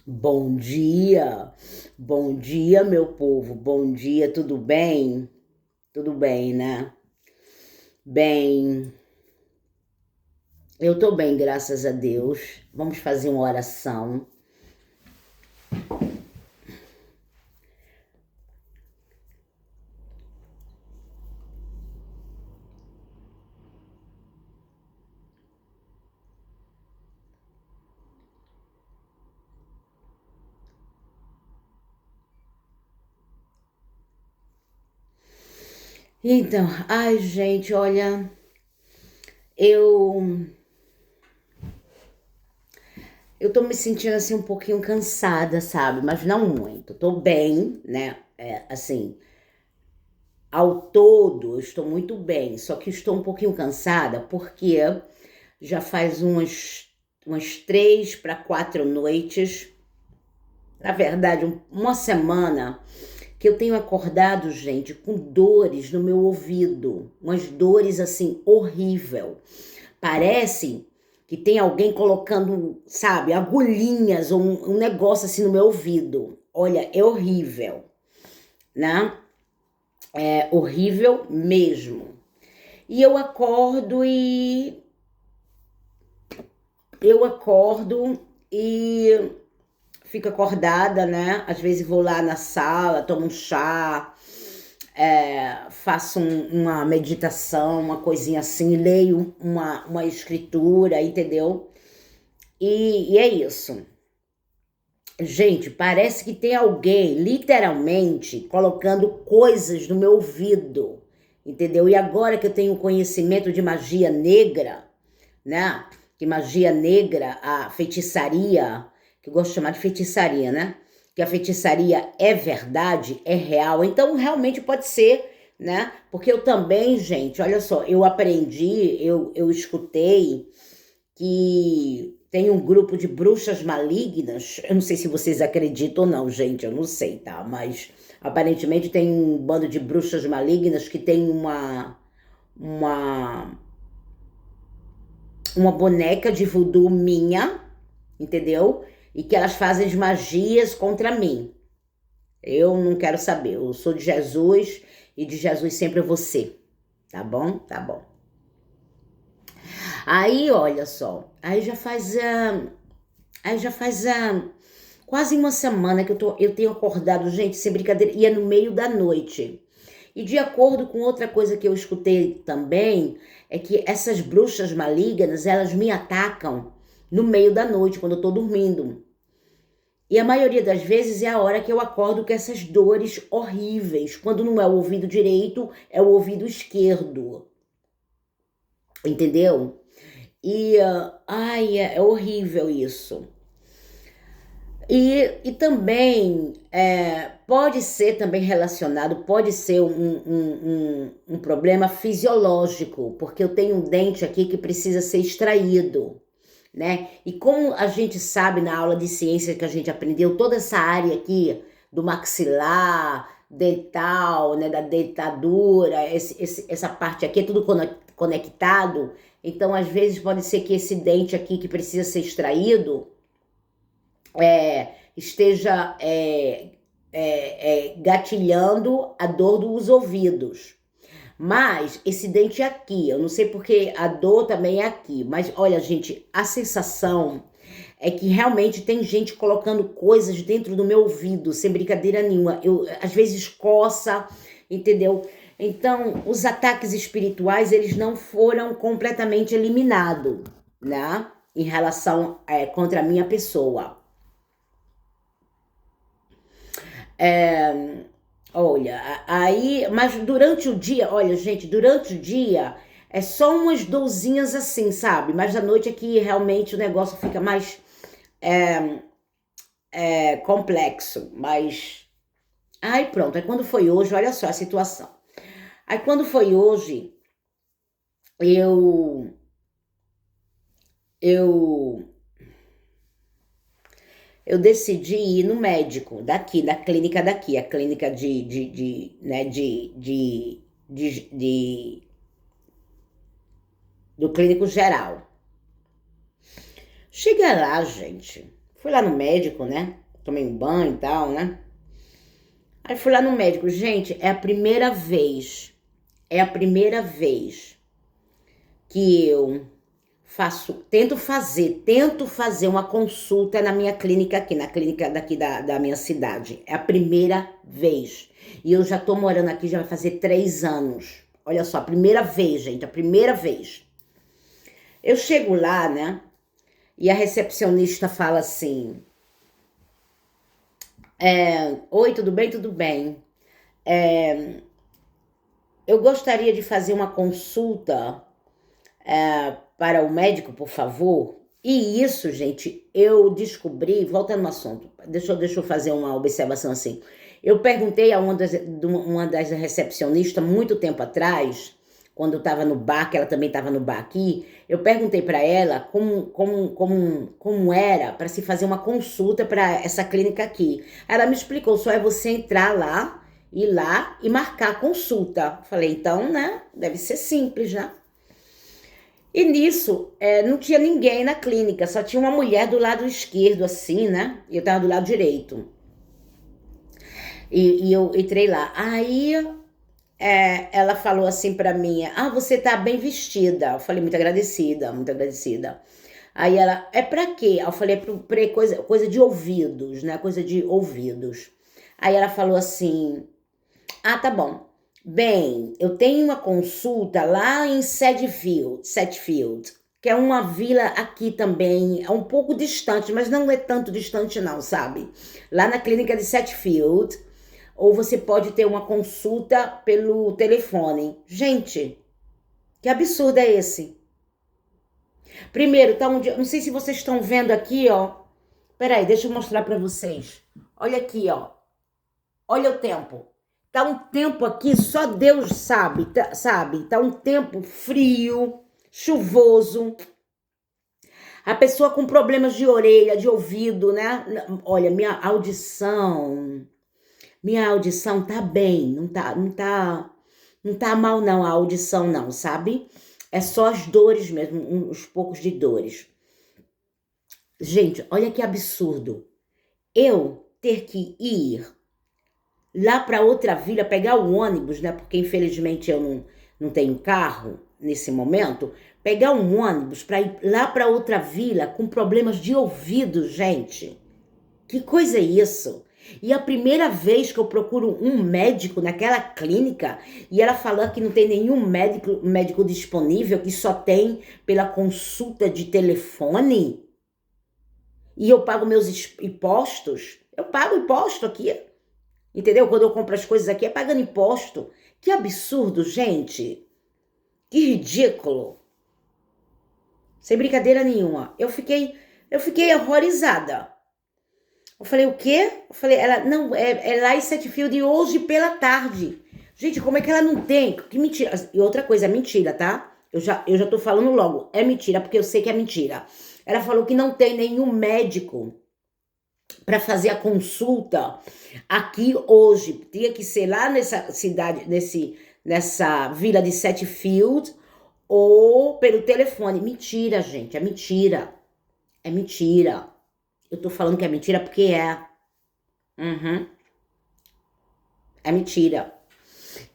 Bom dia, meu povo, bom dia, tudo bem? Tudo bem, né? Bem, eu tô bem, graças a Deus. Vamos fazer uma oração. Então, ai, gente, olha, eu eu tô me sentindo assim um pouquinho cansada, sabe? Mas não muito. Tô bem, né? Assim, ao todo, eu estou muito bem, só que estou um pouquinho cansada porque já faz umas 3 para 4 noites, na verdade, uma semana, que eu tenho acordado, gente, com dores no meu ouvido, umas dores assim, horrível. Parece que tem alguém colocando, sabe, agulhinhas ou um negócio assim no meu ouvido. Olha, é horrível, né? É horrível mesmo. E eu acordo e fico acordada, né? Às vezes vou lá na sala, tomo um chá, faço uma meditação, uma coisinha assim, leio uma escritura, entendeu? E é isso. Gente, parece que tem alguém literalmente colocando coisas no meu ouvido, entendeu? E agora que eu tenho conhecimento de magia negra, né? Que magia negra, a feitiçaria, que eu gosto de chamar de feitiçaria, né? Que a feitiçaria é verdade, é real. Então, realmente pode ser, né? Porque eu também, gente, olha só, eu aprendi, eu escutei que tem um grupo de bruxas malignas. Eu não sei se vocês acreditam ou não, gente, eu não sei, tá? Mas aparentemente tem um bando de bruxas malignas que tem uma uma boneca de voodoo minha, entendeu? E que elas fazem as magias contra mim. Eu não quero saber. Eu sou de Jesus e de Jesus sempre eu vou ser. Tá bom? Tá bom. Aí, olha só. Aí já faz quase uma semana que eu tenho acordado, gente, sem brincadeira, e é no meio da noite. E de acordo com outra coisa que eu escutei também, é que essas bruxas malignas, elas me atacam no meio da noite, quando eu tô dormindo. E a maioria das vezes é a hora que eu acordo com essas dores horríveis. Quando não é o ouvido direito, é o ouvido esquerdo. Entendeu? Ai, é horrível isso. E também pode ser também relacionado, pode ser um problema fisiológico, porque eu tenho um dente aqui que precisa ser extraído, né? E como a gente sabe na aula de ciência que a gente aprendeu, toda essa área aqui do maxilar, dental, né, da dentadura, essa parte aqui é tudo conectado. Então, às vezes, pode ser que esse dente aqui que precisa ser extraído esteja gatilhando a dor dos ouvidos. Mas esse dente aqui, eu não sei porque a dor também é aqui, mas olha, gente, a sensação é que realmente tem gente colocando coisas dentro do meu ouvido, sem brincadeira nenhuma. Eu, às vezes coça, entendeu? Então, os ataques espirituais, eles não foram completamente eliminados, né? Em relação contra a minha pessoa. É, olha, aí, mas durante o dia, olha, gente, durante o dia é só umas dorzinhas assim, sabe? Mas à noite é que realmente o negócio fica mais complexo. Mas, aí pronto, aí quando foi hoje, olha só a situação. Aí quando foi hoje, eu, eu, eu decidi ir no médico daqui, da clínica daqui, a clínica né, do clínico geral. Chega lá, gente. Fui lá no médico, né? Tomei um banho e tal, né? Aí fui lá no médico. Gente, é a primeira vez que eu tento fazer uma consulta na minha clínica aqui, na clínica daqui da minha cidade. É a primeira vez. E eu já tô morando aqui, já vai fazer 3 anos. Olha só, a primeira vez, gente, a primeira vez. Eu chego lá, né? E a recepcionista fala assim: oi, tudo bem? Tudo bem. Eu gostaria de fazer uma consulta para o médico, por favor. E isso, gente, eu descobri, voltando no assunto, deixa eu fazer uma observação assim. Eu perguntei a uma das recepcionistas muito tempo atrás, quando eu estava no bar, que ela também estava no bar aqui, eu perguntei para ela como era para se fazer uma consulta para essa clínica aqui. Ela me explicou, só é você entrar lá, ir lá e marcar a consulta. Falei, então, né, deve ser simples, né? E nisso, não tinha ninguém na clínica, só tinha uma mulher do lado esquerdo, assim, né? E eu tava do lado direito. E eu entrei lá. Aí ela falou assim pra mim: ah, você tá bem vestida. Eu falei, muito agradecida, muito agradecida. Aí ela, é pra quê? Eu falei, pra coisa de ouvidos, né? Coisa de ouvidos. Aí ela falou assim: ah, tá bom. Bem, eu tenho uma consulta lá em Setfield, que é uma vila aqui também, é um pouco distante, mas não é tanto distante não, sabe? Lá na clínica de Setfield, ou você pode ter uma consulta pelo telefone. Gente, que absurdo é esse? Primeiro, tá não sei se vocês estão vendo aqui, ó. Peraí, deixa eu mostrar pra vocês. Olha aqui, ó. Olha o tempo. Tá um tempo aqui, só Deus sabe, sabe? Tá um tempo frio, chuvoso. A pessoa com problemas de orelha, de ouvido, né? Olha, minha audição tá bem, não tá mal não a audição não, sabe? É só as dores mesmo, uns poucos de dores. Gente, olha que absurdo. Eu ter que ir lá para outra vila, pegar o ônibus, né? Porque infelizmente eu não tenho carro nesse momento. Pegar um ônibus para ir lá para outra vila com problemas de ouvido, gente. Que coisa é isso? E a primeira vez que eu procuro um médico naquela clínica e ela falando que não tem nenhum médico disponível, que só tem pela consulta de telefone. E eu pago meus impostos. Eu pago imposto aqui. Entendeu? Quando eu compro as coisas aqui é pagando imposto. Que absurdo, gente. Que ridículo. Sem brincadeira nenhuma. Eu fiquei horrorizada. Eu falei, o quê? Eu falei, ela, não, é lá em Setfield hoje pela tarde. Gente, como é que ela não tem? Que mentira. E outra coisa, é mentira, tá? Eu já tô falando logo. É mentira, porque eu sei que é mentira. Ela falou que não tem nenhum médico para fazer a consulta aqui hoje. Tinha que ser lá nessa cidade, nessa vila de Setfield ou pelo telefone. Mentira, gente, é mentira. É mentira. Eu tô falando que é mentira porque é. Uhum. É mentira.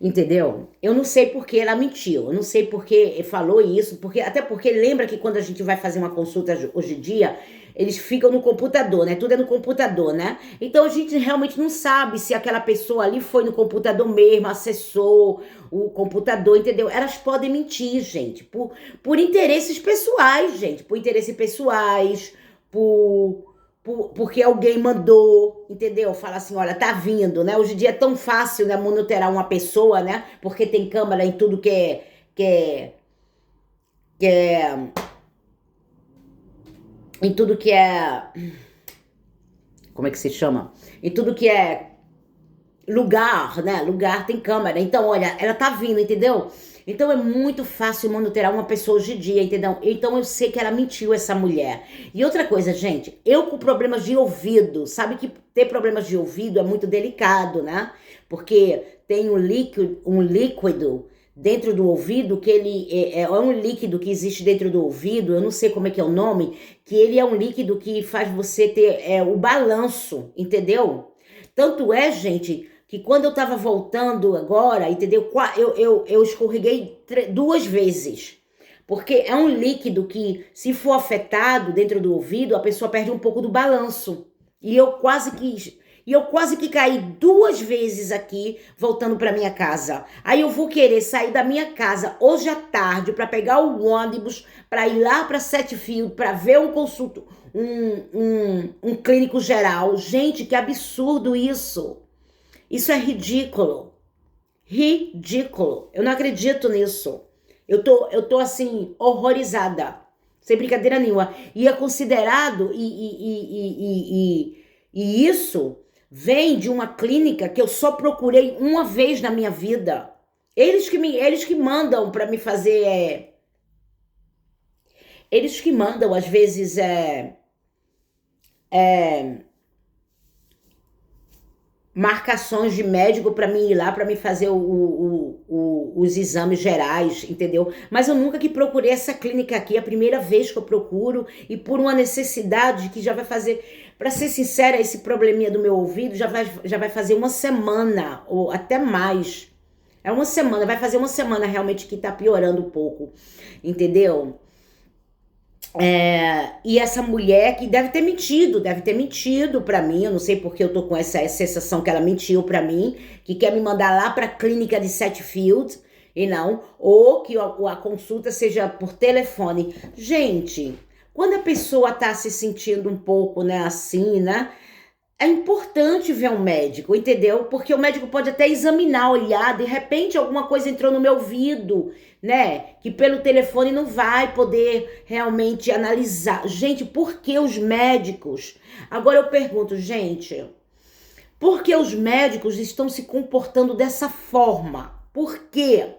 Entendeu? Eu não sei porque ela mentiu, eu não sei porque falou isso, até porque lembra que quando a gente vai fazer uma consulta hoje em dia, eles ficam no computador, né? Tudo é no computador, né? Então a gente realmente não sabe se aquela pessoa ali foi no computador mesmo, acessou o computador, entendeu? Elas podem mentir, gente, por interesses pessoais, gente, por interesses pessoais, porque alguém mandou, entendeu? Fala assim, olha, tá vindo, né? Hoje em dia é tão fácil, né, monitorar uma pessoa, né? Porque tem câmera em tudo em tudo que é, como é que se chama? Em tudo que é lugar, né? Lugar tem câmera. Então, olha, ela tá vindo, entendeu? Então é muito fácil monitorar uma pessoa hoje em dia, entendeu? Então eu sei que ela mentiu, essa mulher. E outra coisa, gente, eu com problemas de ouvido, sabe que ter problemas de ouvido é muito delicado, né? Porque tem um líquido dentro do ouvido, que ele é um líquido que existe dentro do ouvido, eu não sei como é que é o nome, que ele é um líquido que faz você ter o balanço, entendeu? Tanto é, gente, que quando eu tava voltando agora, entendeu? Eu escorreguei 2 vezes. Porque é um líquido que, se for afetado dentro do ouvido, a pessoa perde um pouco do balanço. E eu quase que caí 2 vezes aqui, voltando para minha casa. Aí eu vou querer sair da minha casa hoje à tarde para pegar o ônibus, para ir lá para Setfield, para ver um consulto, um clínico geral. Gente, que absurdo isso. Isso é ridículo. Ridículo. Eu não acredito nisso. Eu tô assim, horrorizada. Sem brincadeira nenhuma. E é considerado, e isso vem de uma clínica que eu só procurei uma vez na minha vida. Eles que mandam para me fazer. Eles que mandam, às vezes, marcações de médico para mim ir lá para me fazer os exames gerais, entendeu? Mas eu nunca que procurei essa clínica aqui, é a primeira vez que eu procuro e por uma necessidade que já vai fazer, para ser sincera, esse probleminha do meu ouvido já vai fazer uma semana ou até mais. É uma semana, vai fazer uma semana realmente que tá piorando um pouco, entendeu? E essa mulher que deve ter mentido pra mim, eu não sei porque eu tô com essa sensação que ela mentiu pra mim, que quer me mandar lá pra clínica de Setfield, e não, ou que a consulta seja por telefone. Gente, quando a pessoa tá se sentindo um pouco, né, assim, né, é importante ver um médico, entendeu? Porque o médico pode até examinar, olhar, de repente alguma coisa entrou no meu ouvido, né? Que pelo telefone não vai poder realmente analisar. Gente, por que os médicos? Agora eu pergunto, gente, por que os médicos estão se comportando dessa forma? Por quê?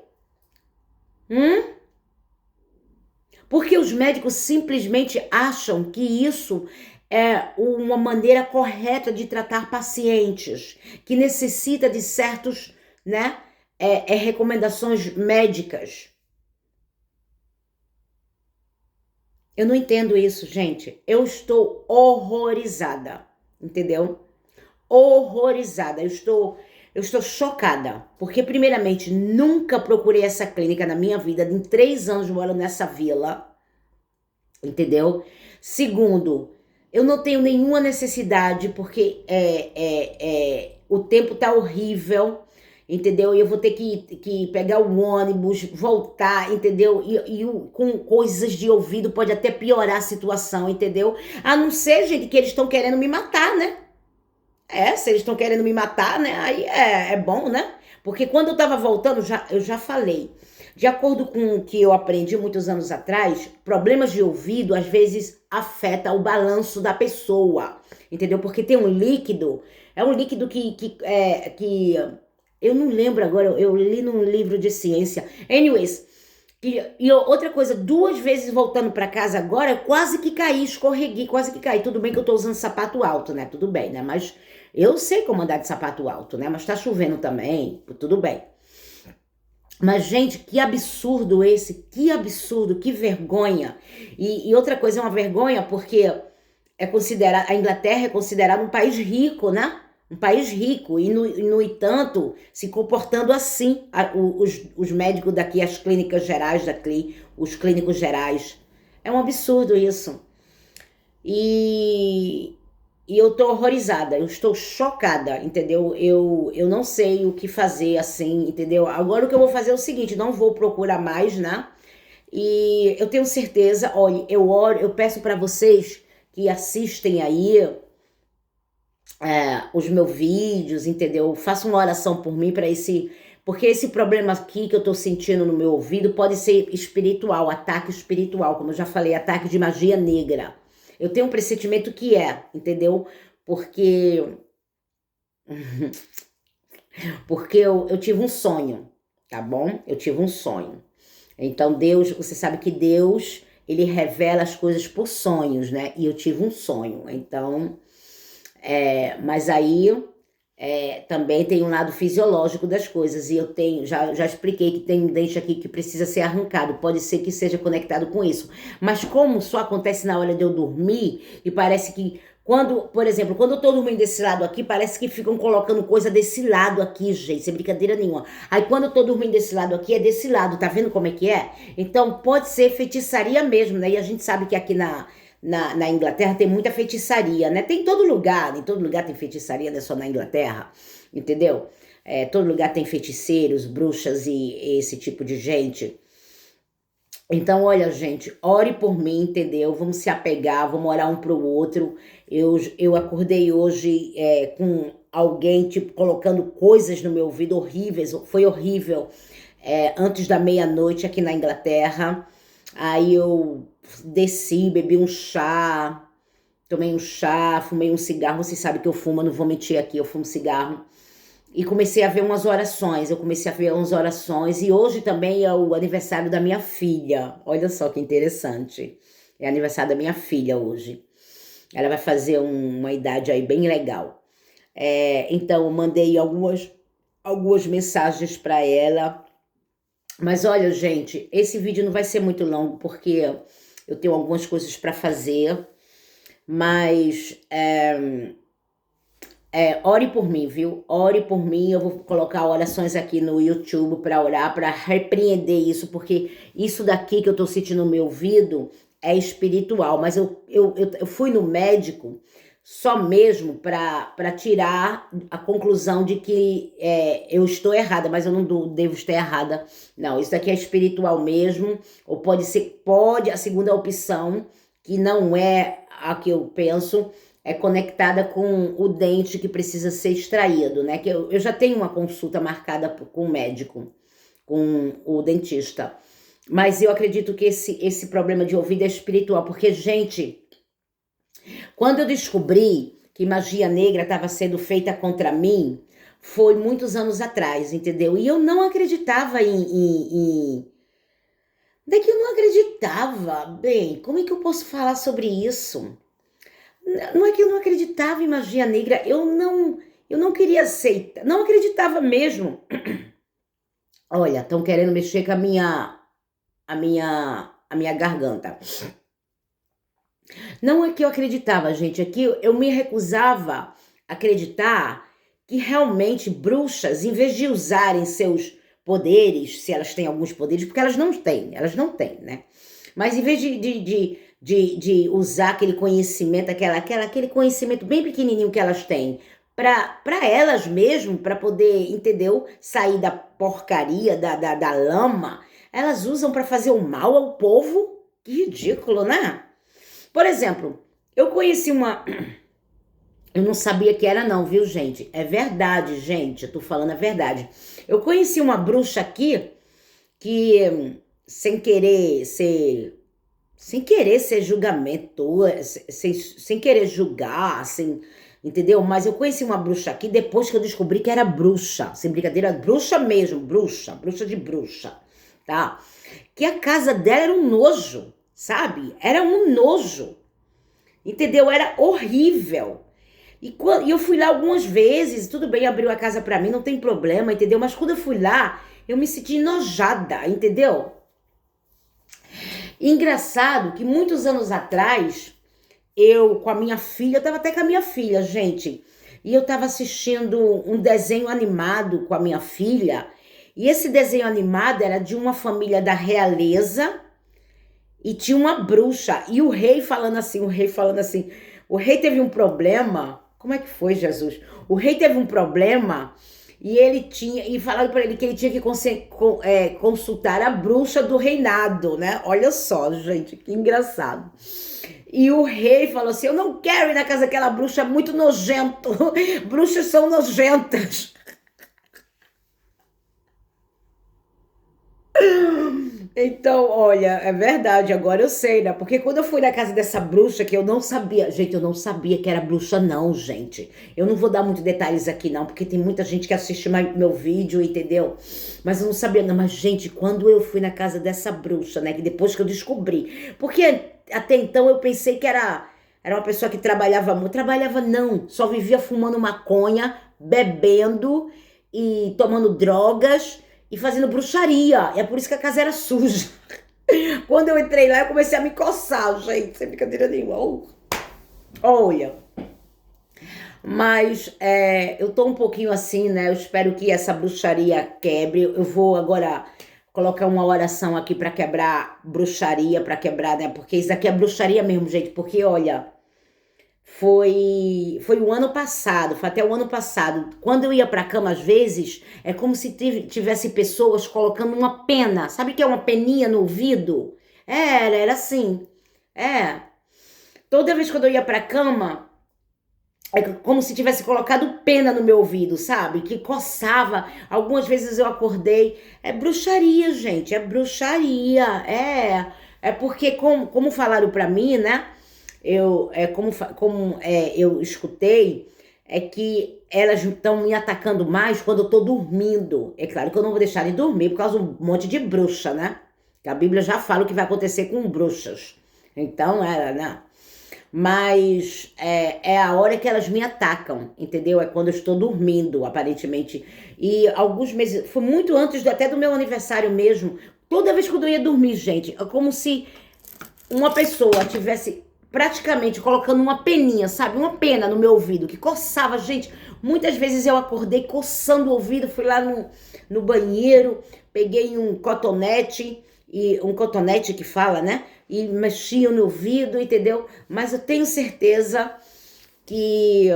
Porque os médicos simplesmente acham que isso é uma maneira correta de tratar pacientes, que necessita de certos, né, recomendações médicas. Eu não entendo isso, gente. Eu estou horrorizada, entendeu? Horrorizada. Eu estou chocada, porque primeiramente nunca procurei essa clínica na minha vida, em 3 anos morando nessa vila, entendeu? Segundo, eu não tenho nenhuma necessidade, porque o tempo tá horrível, entendeu? E eu vou ter que pegar o ônibus, voltar, entendeu? Com coisas de ouvido pode até piorar a situação, entendeu? A não ser, gente, que eles estão querendo me matar, né? Se eles estão querendo me matar, né? Aí é bom, né? Porque quando eu tava voltando, eu já falei. De acordo com o que eu aprendi muitos anos atrás, problemas de ouvido às vezes afeta o balanço da pessoa, entendeu? Porque tem um líquido, é um líquido que eu não lembro agora, eu li num livro de ciência. Anyways, e outra coisa, 2 vezes voltando pra casa agora, eu quase que caí, escorreguei, quase que caí. Tudo bem que eu tô usando sapato alto, né? Tudo bem, né? Mas eu sei como andar de sapato alto, né? Mas tá chovendo também, tudo bem. Mas, gente, que absurdo esse, que absurdo, que vergonha. E outra coisa, é uma vergonha porque a Inglaterra é considerada um país rico, né? Um país rico, e no entanto, se comportando assim, os médicos daqui, as clínicas gerais daqui, os clínicos gerais. É um absurdo isso. E, e eu tô horrorizada, eu estou chocada, entendeu? Eu não sei o que fazer assim, entendeu? Agora o que eu vou fazer é o seguinte, não vou procurar mais, né? E eu tenho certeza, olha, eu peço para vocês que assistem aí os meus vídeos, entendeu? Faça uma oração por mim porque esse problema aqui que eu tô sentindo no meu ouvido pode ser espiritual, ataque espiritual, como eu já falei, ataque de magia negra. Eu tenho um pressentimento que entendeu? Porque eu tive um sonho, tá bom? Eu tive um sonho. Então Deus, você sabe que Deus, ele revela as coisas por sonhos, né? E eu tive um sonho. Então, mas aí também tem um lado fisiológico das coisas. E eu tenho, já expliquei que tem um dente aqui que precisa ser arrancado. Pode ser que seja conectado com isso. Mas como só acontece na hora de eu dormir, e parece que quando, por exemplo, quando eu tô dormindo desse lado aqui, parece que ficam colocando coisa desse lado aqui, gente, sem brincadeira nenhuma. Aí quando eu tô dormindo desse lado aqui, é desse lado, tá vendo como é que é? Então pode ser feitiçaria mesmo, né? E a gente sabe que aqui na Inglaterra tem muita feitiçaria, né? Tem em todo lugar tem feitiçaria, não é só na Inglaterra, entendeu? Todo lugar tem feiticeiros, bruxas e esse tipo de gente. Então, olha, gente, ore por mim, entendeu? Vamos se apegar, vamos orar um pro outro. Eu acordei hoje com alguém, tipo, colocando coisas no meu ouvido horríveis, foi horrível. Antes da meia-noite aqui na Inglaterra. Aí eu desci, bebi um chá, tomei um chá, fumei um cigarro. Você sabe que eu fumo, eu não vou mentir aqui, eu fumo cigarro. E comecei a ver umas orações, e hoje também é o aniversário da minha filha. Olha só que interessante. É aniversário da minha filha hoje. Ela vai fazer uma idade aí bem legal. Então, eu mandei algumas mensagens para ela. Mas olha, gente, esse vídeo não vai ser muito longo, porque eu tenho algumas coisas para fazer. Mas ore por mim, viu? Ore por mim. Eu vou colocar orações aqui no YouTube para orar, para repreender isso, porque isso daqui que eu tô sentindo no meu ouvido é espiritual. Mas eu fui no médico só mesmo para tirar a conclusão de que eu estou errada, mas eu não devo estar errada. Não, isso daqui é espiritual mesmo, ou pode a segunda opção, que não é a que eu penso, é conectada com o dente que precisa ser extraído, né? Que eu já tenho uma consulta marcada com o médico, com o dentista. Mas eu acredito que esse problema de ouvido é espiritual, porque, gente, quando eu descobri que magia negra estava sendo feita contra mim, foi muitos anos atrás, entendeu? E eu não acreditava Daqui eu não acreditava. Bem, como é que eu posso falar sobre isso? Não é que eu não acreditava em magia negra, eu não queria aceitar, não acreditava mesmo. Olha, estão querendo mexer com a minha garganta. Não é que eu acreditava, gente, é que eu me recusava a acreditar que realmente bruxas, em vez de usarem seus poderes, se elas têm alguns poderes, porque elas não têm, né? Mas em vez de usar aquele conhecimento, aquele conhecimento bem pequenininho que elas têm, para elas mesmo, para poder, entendeu? Sair da porcaria, da lama, elas usam para fazer o mal ao povo. Que ridículo, né? Por exemplo, eu conheci uma... Eu não sabia que era não, viu, gente? É verdade, gente, eu tô falando a verdade. Eu conheci uma bruxa aqui que, sem querer ser julgamento, sem querer julgar, entendeu? Mas eu conheci uma bruxa aqui depois que eu descobri que era bruxa, sem brincadeira, bruxa mesmo, bruxa de bruxa, tá? Que a casa dela era um nojo, sabe? Era um nojo, entendeu? Era horrível. E eu fui lá algumas vezes, tudo bem, abriu a casa pra mim, não tem problema, entendeu? Mas quando eu fui lá, eu me senti enojada, entendeu? E engraçado que muitos anos atrás, eu com a minha filha, eu tava até com a minha filha, gente, e eu tava assistindo um desenho animado com a minha filha, e esse desenho animado era de uma família da realeza, e tinha uma bruxa, e o rei falando assim, o rei teve um problema. Como é que foi, Jesus? O rei teve um problema e falaram para ele que ele tinha que consultar a bruxa do reinado, né? Olha só, gente, que engraçado. E o rei falou assim: eu não quero ir na casa daquela bruxa, muito nojento. Bruxas são nojentas. Então, olha, é verdade, agora eu sei, né? Porque quando eu fui na casa dessa bruxa, que eu não sabia, gente, eu não sabia que era bruxa não, gente. Eu não vou dar muitos detalhes aqui não, porque tem muita gente que assiste meu vídeo, entendeu? Mas eu não sabia não, mas gente, quando eu fui na casa dessa bruxa, né, que depois que eu descobri, porque até então eu pensei que era Era uma pessoa que trabalhava muito. Trabalhava não, só vivia fumando maconha, bebendo e tomando drogas e fazendo bruxaria. É por isso que a casa era suja. Quando eu entrei lá, eu comecei a me coçar, gente, sem brincadeira nenhuma. Olha, mas eu tô um pouquinho assim, né? Eu espero que essa bruxaria quebre. Eu vou agora colocar uma oração aqui pra quebrar bruxaria, pra quebrar, né? Porque isso aqui é bruxaria mesmo, gente. Porque, olha, foi o ano passado, foi até o ano passado. Quando eu ia pra cama, às vezes, é como se tivesse pessoas colocando uma pena. Sabe o que é uma peninha no ouvido? Era assim. É. Toda vez que eu ia pra cama, é como se tivesse colocado pena no meu ouvido, sabe? Que coçava. Algumas vezes eu acordei. É bruxaria, gente. É bruxaria. É porque, como falaram pra mim, né? Eu escutei, é que elas estão me atacando mais quando eu tô dormindo. É claro que eu não vou deixar de dormir por causa de um monte de bruxa, né? Que a Bíblia já fala o que vai acontecer com bruxas. Então, né? Mas é a hora que elas me atacam, entendeu? É quando eu estou dormindo, aparentemente. E alguns meses, foi muito antes até do meu aniversário mesmo. Toda vez que eu ia dormir, gente, é como se uma pessoa tivesse praticamente colocando uma peninha, sabe? Uma pena no meu ouvido, que coçava, gente. Muitas vezes eu acordei coçando o ouvido, fui lá no banheiro, peguei um cotonete que fala, né? E mexia no ouvido, entendeu? Mas eu tenho certeza que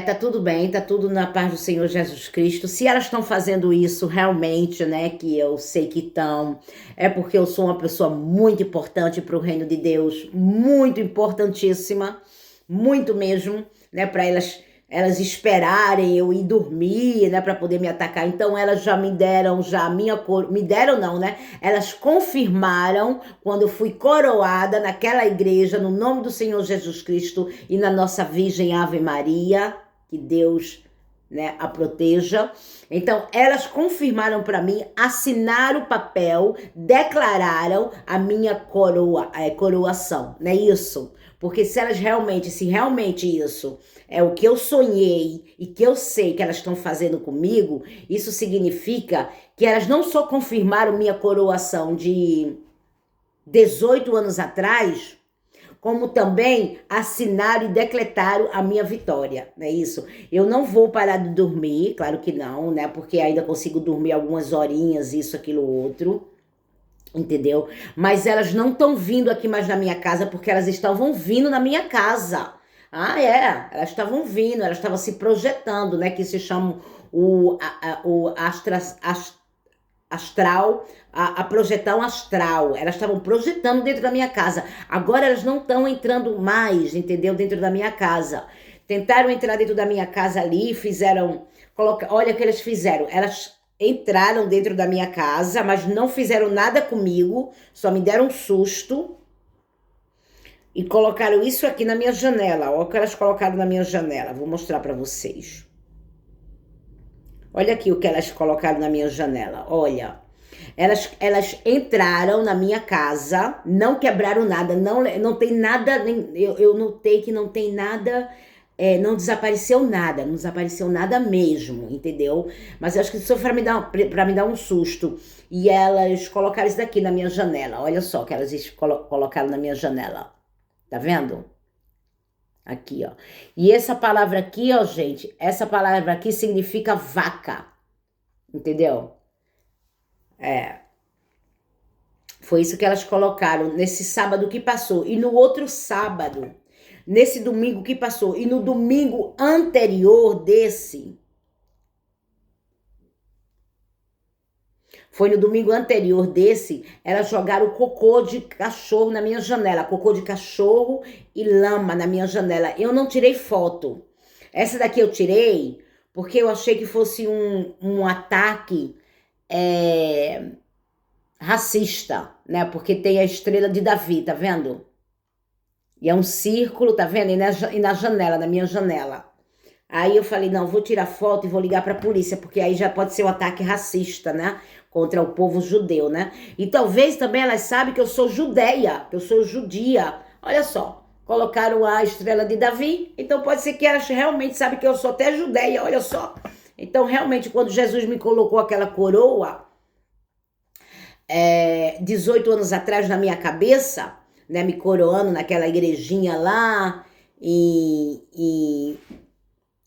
tá tudo bem, tá tudo na paz do Senhor Jesus Cristo. Se elas estão fazendo isso realmente, né, que eu sei que estão, é porque eu sou uma pessoa muito importante para o reino de Deus, muito importantíssima, muito mesmo, né, para elas esperarem eu ir dormir, né, para poder me atacar. Então elas já me deram já a minha cor, me deram não, né? Elas confirmaram quando eu fui coroada naquela igreja no nome do Senhor Jesus Cristo e na nossa Virgem Ave Maria, que Deus, né, a proteja. Então elas confirmaram para mim, assinaram o papel, declararam a minha coroação, não é isso? Porque se realmente isso é o que eu sonhei e que eu sei que elas estão fazendo comigo, isso significa que elas não só confirmaram minha coroação de 18 anos atrás, como também assinaram e decretaram a minha vitória, não é isso? Eu não vou parar de dormir, claro que não, né? Porque ainda consigo dormir algumas horinhas, isso, aquilo, outro. Entendeu? Mas elas não estão vindo aqui mais na minha casa porque elas estavam vindo na minha casa. Elas estavam vindo, elas estavam se projetando, né? Que se chama o astral, a projeção astral. Elas estavam projetando dentro da minha casa. Agora elas não estão entrando mais, entendeu? Dentro da minha casa. Tentaram entrar dentro da minha casa ali, olha o que elas fizeram. Elas entraram dentro da minha casa, mas não fizeram nada comigo, só me deram um susto e colocaram isso aqui na minha janela. Olha o que elas colocaram na minha janela, vou mostrar para vocês. Olha aqui o que elas colocaram na minha janela, olha. Elas entraram na minha casa, não quebraram nada, não tem nada, eu notei que não tem nada. Não desapareceu nada mesmo, entendeu? Mas eu acho que isso foi pra me dar um susto. E elas colocaram isso daqui na minha janela. Olha só que elas colocaram na minha janela. Tá vendo? Aqui, ó. E essa palavra aqui, ó, gente, essa palavra aqui significa vaca. Entendeu? Foi isso que elas colocaram nesse sábado que passou. E no outro sábado, nesse domingo que passou, e no domingo anterior desse, foi no domingo anterior desse, elas jogaram cocô de cachorro na minha janela, cocô de cachorro e lama na minha janela. Eu não tirei foto. Essa daqui eu tirei porque eu achei que fosse um ataque racista, né? Porque tem a estrela de Davi, tá vendo? E é um círculo, tá vendo? E na janela, na minha janela. Aí eu falei, não, vou tirar foto e vou ligar pra polícia, porque aí já pode ser um ataque racista, né? Contra o povo judeu, né? E talvez também elas sabem que eu sou judeia, que eu sou judia. Olha só, colocaram a estrela de Davi, então pode ser que elas realmente sabem que eu sou até judeia, olha só. Então, realmente, quando Jesus me colocou aquela coroa, 18 anos atrás na minha cabeça, né, me coroando naquela igrejinha lá, e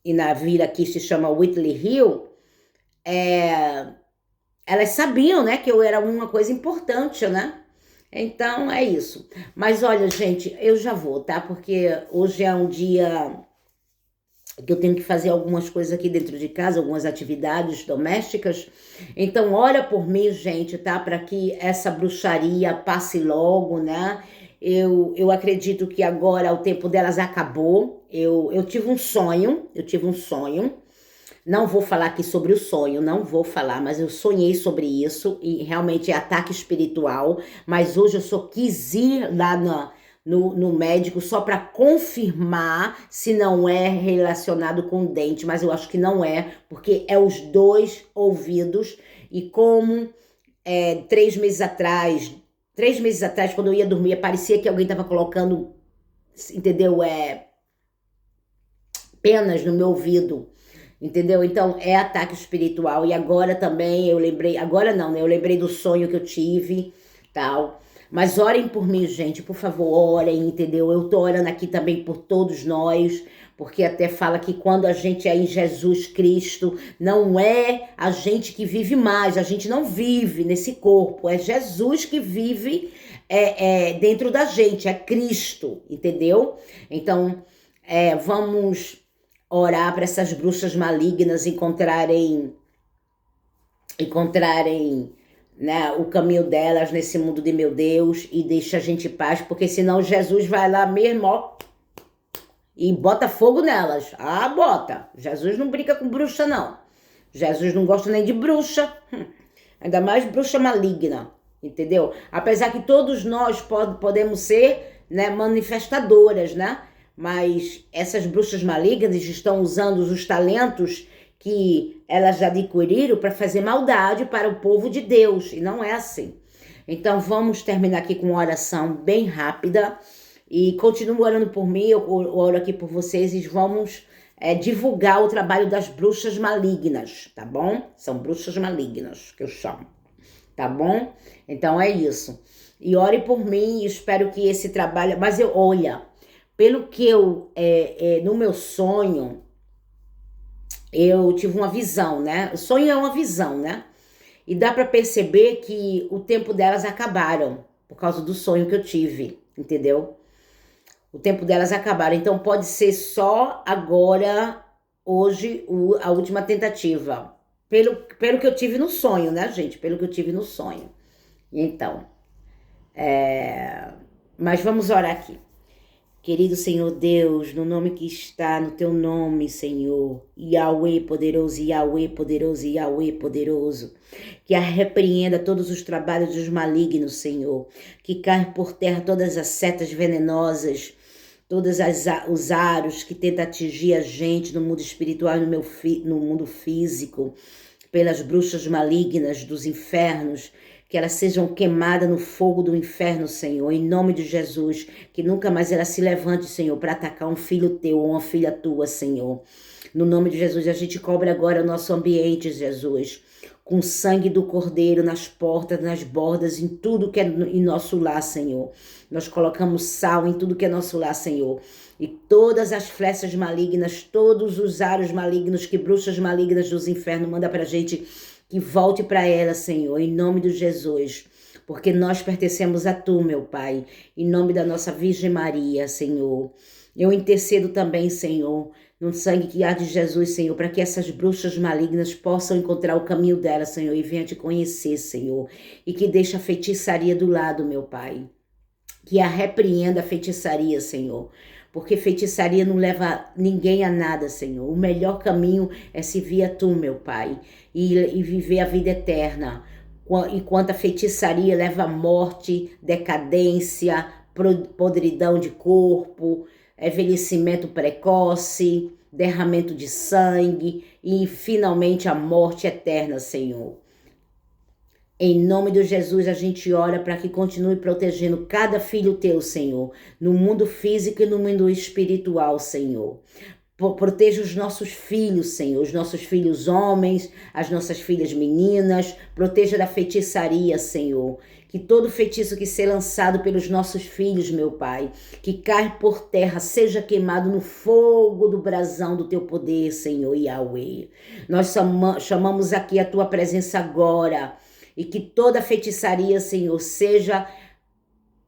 na vila que se chama Whitley Hill, elas sabiam, né, que eu era uma coisa importante, né? Então, é isso. Mas olha, gente, eu já vou, tá? Porque hoje é um dia que eu tenho que fazer algumas coisas aqui dentro de casa, algumas atividades domésticas. Então, ora por mim, gente, tá? Para que essa bruxaria passe logo, né? Eu acredito que agora o tempo delas acabou. Eu tive um sonho, Não vou falar aqui sobre o sonho, não vou falar, mas eu sonhei sobre isso e realmente é ataque espiritual. Mas hoje eu só quis ir lá no médico só para confirmar se não é relacionado com o dente, mas eu acho que não é, porque é os dois ouvidos. E como 3 meses atrás, quando eu ia dormir, parecia que alguém estava colocando, entendeu? Penas no meu ouvido. Entendeu? Então, é ataque espiritual. E agora também, eu lembrei... Agora não, né? Eu lembrei do sonho que eu tive, tal. Mas orem por mim, gente. Por favor, orem, entendeu? Eu tô orando aqui também por todos nós. Porque até fala que quando a gente é em Jesus Cristo, não é a gente que vive mais. A gente não vive nesse corpo. É Jesus que vive dentro da gente. É Cristo, entendeu? Então, vamos... orar para essas bruxas malignas encontrarem, né, o caminho delas nesse mundo de meu Deus e deixa a gente em paz, porque senão Jesus vai lá mesmo, ó, e bota fogo nelas. Ah, bota. Jesus não brinca com bruxa, não. Jesus não gosta nem de bruxa, ainda mais bruxa maligna, entendeu? Apesar que todos nós podemos ser, né, manifestadoras, né? Mas essas bruxas malignas estão usando os talentos que elas adquiriram para fazer maldade para o povo de Deus. E não é assim. Então vamos terminar aqui com uma oração bem rápida. E continuo orando por mim, eu oro aqui por vocês e vamos divulgar o trabalho das bruxas malignas, tá bom? São bruxas malignas que eu chamo, tá bom? Então é isso. E ore por mim e espero que esse trabalho... Mas olha... Pelo que no meu sonho, eu tive uma visão, né? O sonho é uma visão, né? E dá para perceber que o tempo delas acabaram, por causa do sonho que eu tive, entendeu? O tempo delas acabaram. Então pode ser só agora, hoje, a última tentativa. Pelo que eu tive no sonho, né, gente? Pelo que eu tive no sonho. Então, mas vamos orar aqui. Querido Senhor Deus, no nome que está no teu nome, Senhor, Yahweh poderoso, Yahweh poderoso, Yahweh poderoso, que repreenda todos os trabalhos dos malignos, Senhor, que caia por terra todas as setas venenosas, todos os aros que tentam atingir a gente no mundo espiritual e no mundo físico, pelas bruxas malignas dos infernos, que elas sejam queimadas no fogo do inferno, Senhor, em nome de Jesus, que nunca mais ela se levante, Senhor, para atacar um filho teu ou uma filha tua, Senhor. No nome de Jesus, a gente cobre agora o nosso ambiente, Jesus, com o sangue do Cordeiro nas portas, nas bordas, em tudo que é em nosso lar, Senhor. Nós colocamos sal em tudo que é nosso lar, Senhor. E todas as flechas malignas, todos os aros malignos que bruxas malignas dos infernos manda pra gente, que volte para ela, Senhor, em nome de Jesus, porque nós pertencemos a Tu, meu Pai, em nome da nossa Virgem Maria, Senhor. Eu intercedo também, Senhor, no sangue que há de Jesus, Senhor, para que essas bruxas malignas possam encontrar o caminho dela, Senhor, e venha te conhecer, Senhor, e que deixe a feitiçaria do lado, meu Pai, que a repreenda a feitiçaria, Senhor, porque feitiçaria não leva ninguém a nada, Senhor. O melhor caminho é servir a Tu, meu Pai, e viver a vida eterna. Enquanto a feitiçaria leva a morte, decadência, podridão de corpo, envelhecimento precoce, derramamento de sangue e finalmente a morte eterna, Senhor. Em nome de Jesus, a gente ora para que continue protegendo cada filho teu, Senhor, no mundo físico e no mundo espiritual, Senhor. Proteja os nossos filhos, Senhor, os nossos filhos homens, as nossas filhas meninas. Proteja da feitiçaria, Senhor. Que todo feitiço que seja lançado pelos nossos filhos, meu Pai, que cai por terra, seja queimado no fogo do brasão do teu poder, Senhor Yahweh. Nós chamamos aqui a tua presença agora e que toda feitiçaria, Senhor, seja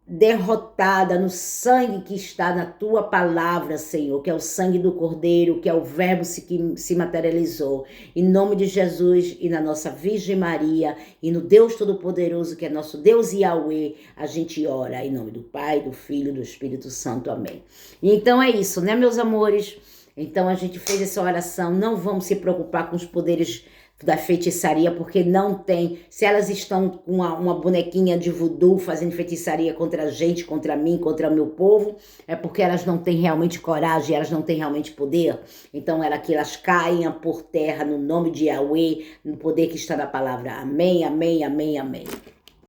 derrotada no sangue que está na tua palavra, Senhor, que é o sangue do Cordeiro, que é o verbo que se materializou. Em nome de Jesus e na nossa Virgem Maria e no Deus Todo-Poderoso, que é nosso Deus Yahweh, a gente ora em nome do Pai, do Filho e do Espírito Santo. Amém. E então é isso, né, meus amores? Então a gente fez essa oração, não vamos se preocupar com os poderes da feitiçaria, porque não tem. Se elas estão com uma bonequinha de voodoo fazendo feitiçaria contra a gente, contra mim, contra o meu povo, é porque elas não têm realmente coragem, elas não têm realmente poder. Então que elas caem por terra no nome de Yahweh, no poder que está na palavra. Amém, amém, amém, amém.